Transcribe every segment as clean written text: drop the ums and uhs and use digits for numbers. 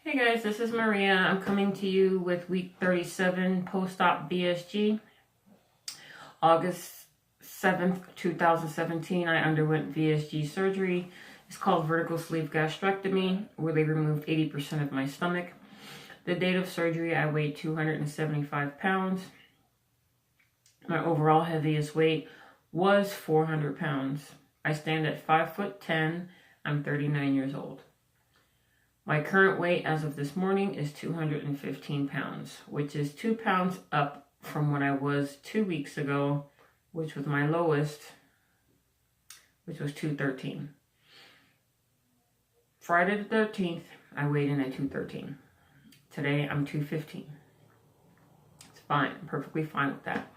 Hey guys, this is Maria. I'm coming to you with week 37 post-op VSG. August 7th, 2017, I underwent VSG surgery. It's called vertical sleeve gastrectomy, where they removed 80% of my stomach. The date of surgery, I weighed 275 pounds. My overall heaviest weight was 400 pounds. I stand at 5'10". I'm 39 years old. My current weight as of this morning is 215 pounds, which is 2 pounds up from what I was 2 weeks ago, which was my lowest, which was 213. Friday the 13th, I weighed in at 213. Today, I'm 215. It's fine. I'm perfectly fine with that.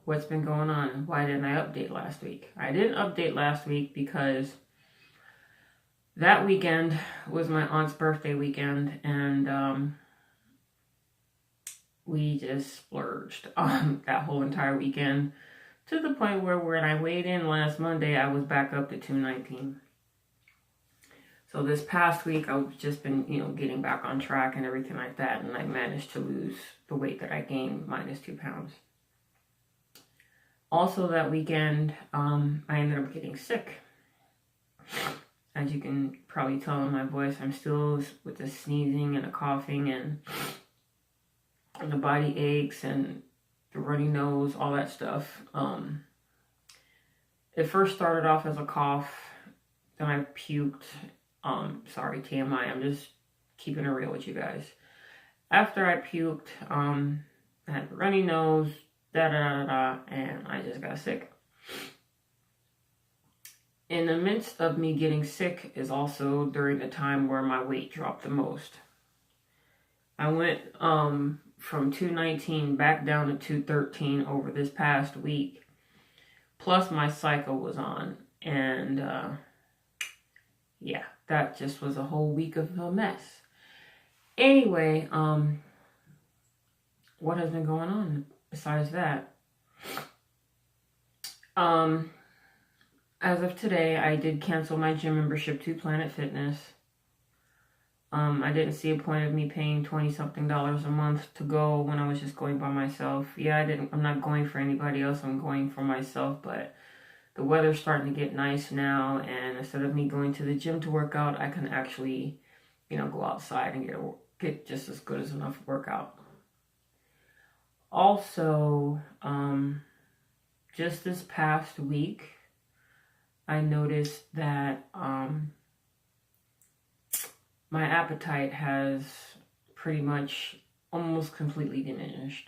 What's been going on? Why didn't I update last week? I didn't update last week because that weekend was my aunt's birthday weekend, and we just splurged that whole entire weekend to the point where when I weighed in last Monday, I was back up to 219. So this past week, I've just been, getting back on track and everything like that, and I managed to lose the weight that I gained, minus 2 pounds. Also that weekend, I ended up getting sick. As you can probably tell in my voice, I'm still with the sneezing and the coughing and the body aches and the runny nose, all that stuff. It first started off as a cough, then I puked. Sorry, TMI, I'm just keeping it real with you guys. After I puked, I had the runny nose, and I just got sick. In the midst of me getting sick is also during the time where my weight dropped the most. I went from 219 back down to 213 over this past week. Plus my cycle was on. And yeah, that just was a whole week of a mess. Anyway, what has been going on besides that? As of today, I did cancel my gym membership to Planet Fitness. I didn't see a point of me paying $20-something a month to go when I was just going by myself. Yeah, I'm not going for anybody else. I'm going for myself, but the weather's starting to get nice now, and instead of me going to the gym to work out, I can actually, go outside and get just as good as enough workout. Also, just this past week, I noticed that my appetite has pretty much almost completely diminished.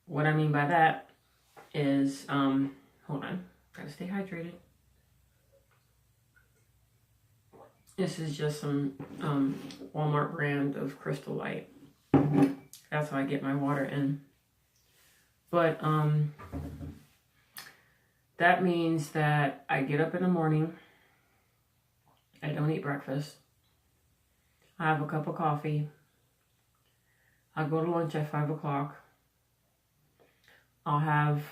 What I mean by that is, hold on, gotta stay hydrated. This is just some Walmart brand of Crystal Light. That's how I get my water in. But that means that I get up in the morning, I don't eat breakfast, I have a cup of coffee, I go to lunch at 5 o'clock, I'll have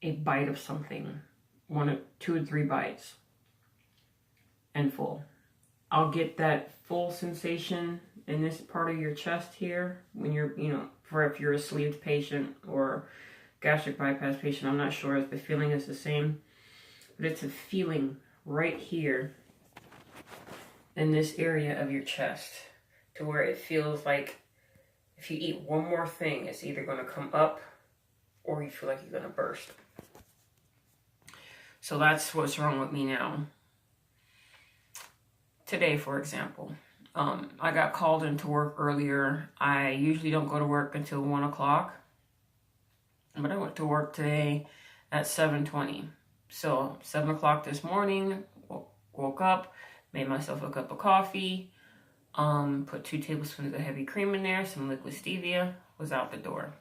a bite of something, 2 or 3 bites, and full. I'll get that full sensation in this part of your chest here when you're, for if you're a sleeved patient or gastric bypass patient, I'm not sure if the feeling is the same, but it's a feeling right here in this area of your chest to where it feels like if you eat one more thing, it's either going to come up or you feel like you're going to burst. So that's what's wrong with me now. Today, for example, I got called into work earlier. I usually don't go to work until 1 o'clock. But I went to work today at 7:20. So 7 o'clock this morning, woke up, made myself a cup of coffee, put 2 tablespoons of heavy cream in there, some liquid stevia, was out the door.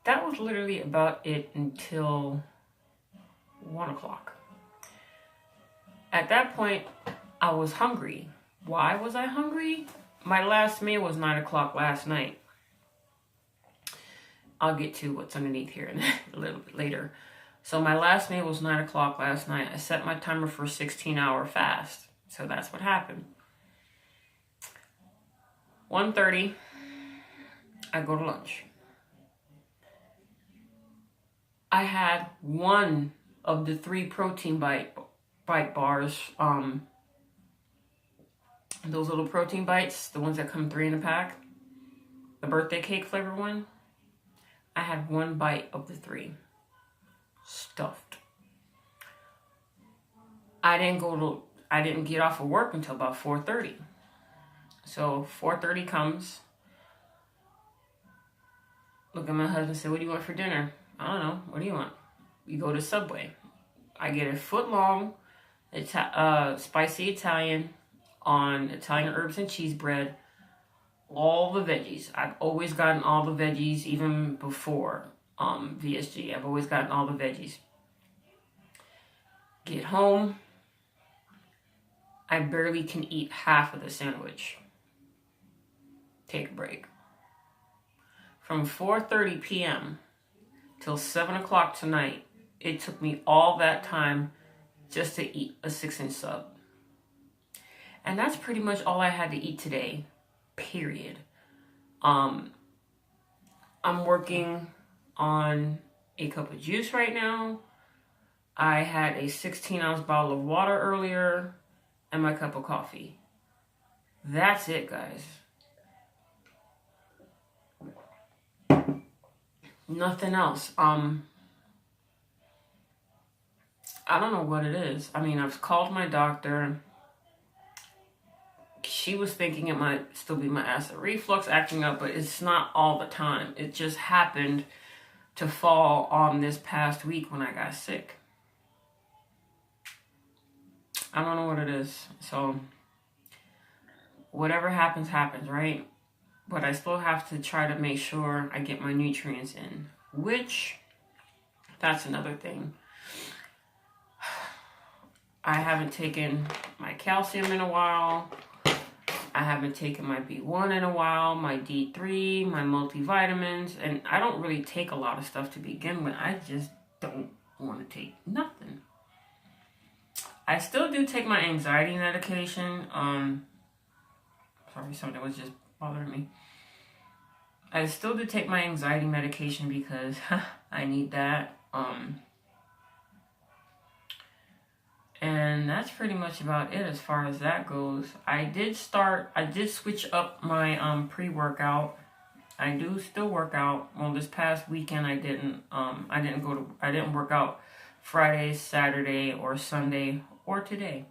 That was literally about it until 1 o'clock. At that point, I was hungry. Why was I hungry? My last meal was 9 o'clock last night. I'll get to what's underneath here a little bit later. So my last meal was 9 o'clock last night. I set my timer for a 16-hour fast. So that's what happened. 1:30, I go to lunch. I had one of the 3 protein bite bars, those little protein bites, the ones that come 3 in a pack, the birthday cake flavor one. I had 1 bite of the 3, stuffed. I didn't get off of work until about 4:30. So 4:30 comes. Look at my husband and say, "What do you want for dinner?" "I don't know. What do you want?" We go to Subway. I get a foot-long spicy Italian on Italian herbs and cheese bread. All the veggies. I've always gotten all the veggies, even before VSG. I've always gotten all the veggies. Get home. I barely can eat half of the sandwich. Take a break. From 4:30 p.m. till 7 o'clock tonight, it took me all that time just to eat a 6-inch sub. And that's pretty much all I had to eat today, period. I'm working on a cup of juice right now. I had a 16-ounce bottle of water earlier and my cup of coffee. That's it, guys. Nothing else. I don't know what it is. I mean, I've called my doctor. She was thinking it might still be my acid reflux acting up, but it's not all the time. It just happened to fall on this past week when I got sick. I don't know what it is. So, whatever happens, happens, right? But I still have to try to make sure I get my nutrients in, which, that's another thing. I haven't taken my calcium in a while. I haven't taken my B1 in a while, my D3, my multivitamins, and I don't really take a lot of stuff to begin with. I just don't want to take nothing. I still do take my anxiety medication. Sorry, something was just bothering me. I still do take my anxiety medication because I need that. And that's pretty much about it as far as that goes. I did switch up my pre-workout. I do still work out. Well, this past weekend I didn't work out Friday, Saturday, or Sunday, or today.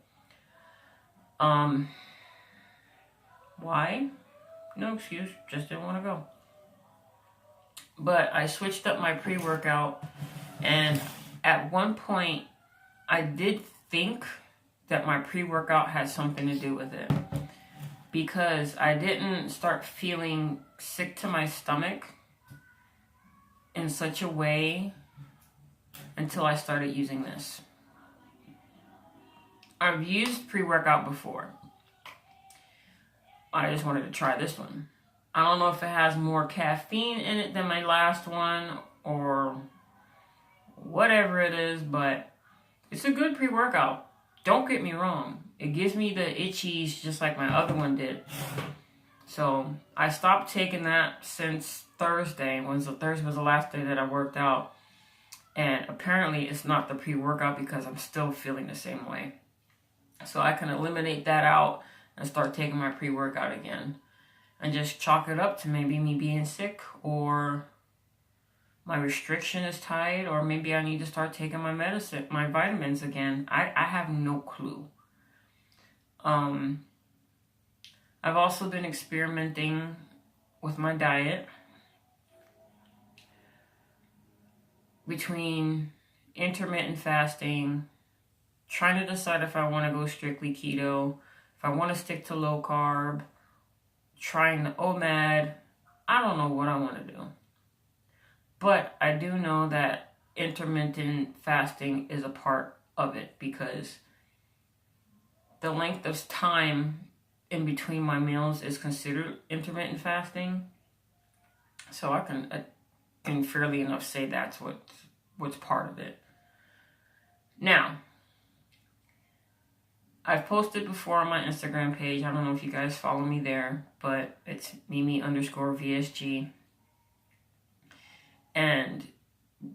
Why? No excuse, just didn't want to go. But I switched up my pre-workout, and at one point I did think that my pre-workout had something to do with it, because I didn't start feeling sick to my stomach in such a way until I started using this. I've used pre-workout before. I just wanted to try this one. I don't know if it has more caffeine in it than my last one or whatever it is, but it's a good pre-workout. Don't get me wrong. It gives me the itchies just like my other one did. So I stopped taking that since Thursday. Thursday was the last day that I worked out. And apparently it's not the pre-workout because I'm still feeling the same way. So I can eliminate that out and start taking my pre-workout again. And just chalk it up to maybe me being sick, or my restriction is tight, or maybe I need to start taking my medicine, my vitamins again. I have no clue. I've also been experimenting with my diet between intermittent fasting, trying to decide if I want to go strictly keto, if I want to stick to low carb, trying the OMAD. I don't know what I want to do. But I do know that intermittent fasting is a part of it, because the length of time in between my meals is considered intermittent fasting. So I can fairly enough say that's what's part of it. Now, I've posted before on my Instagram page. I don't know if you guys follow me there, but it's Mimi_VSG. And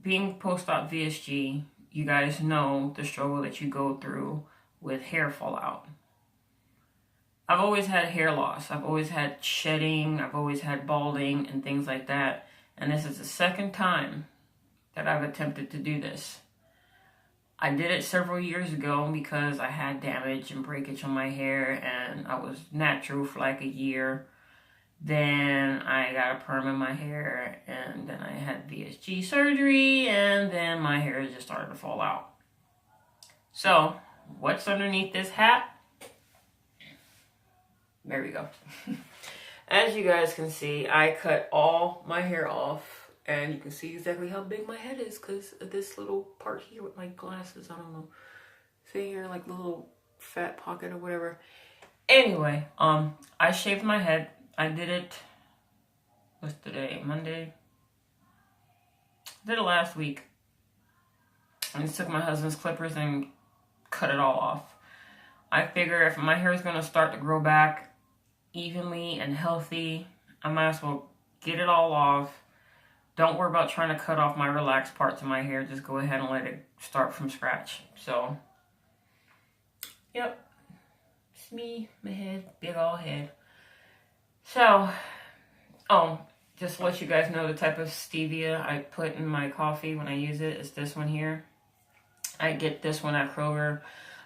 being post-op VSG, you guys know the struggle that you go through with hair fallout. I've always had hair loss. I've always had shedding. I've always had balding and things like that. And this is the second time that I've attempted to do this. I did it several years ago because I had damage and breakage on my hair, and I was natural for like a year. Then I got a perm in my hair, and then I had VSG surgery, and then my hair just started to fall out. So, what's underneath this hat? There we go. As you guys can see, I cut all my hair off, and you can see exactly how big my head is because of this little part here with my glasses. I don't know. See here, like the little fat pocket or whatever. Anyway, I shaved my head. I did it, what's today, Monday? I did it last week. I just took my husband's clippers and cut it all off. I figure if my hair is going to start to grow back evenly and healthy, I might as well get it all off. Don't worry about trying to cut off my relaxed parts of my hair. Just go ahead and let it start from scratch. So, yep. It's me, my head, big old head. So, just to let you guys know the type of stevia I put in my coffee when I use it is this one here. I get this one at Kroger.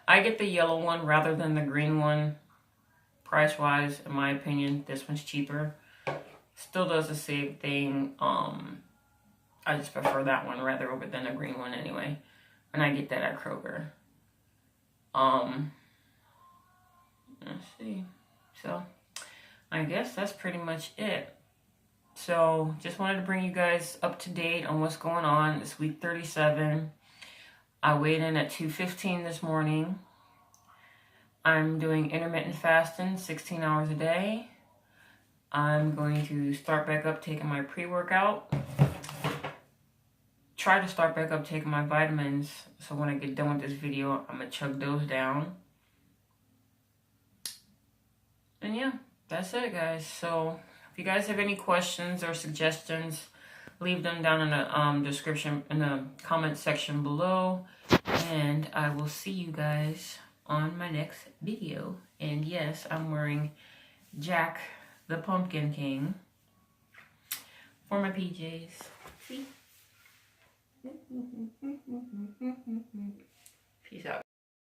I get the yellow one rather than the green one. Price-wise, in my opinion, this one's cheaper. Still does the same thing. I just prefer that one rather over than the green one anyway. And I get that at Kroger. Let's see. So, I guess that's pretty much it. So, just wanted to bring you guys up to date on what's going on. It's week 37. I weighed in at 215 this morning. I'm doing intermittent fasting, 16 hours a day. I'm going to start back up taking my pre-workout. Try to start back up taking my vitamins. So when I get done with this video, I'm going to chug those down. And yeah, that's it, guys. So if you guys have any questions or suggestions, leave them down in the description, in the comment section below. And I will see you guys on my next video. And yes, I'm wearing Jack the Pumpkin King for my PJs. See? Peace out.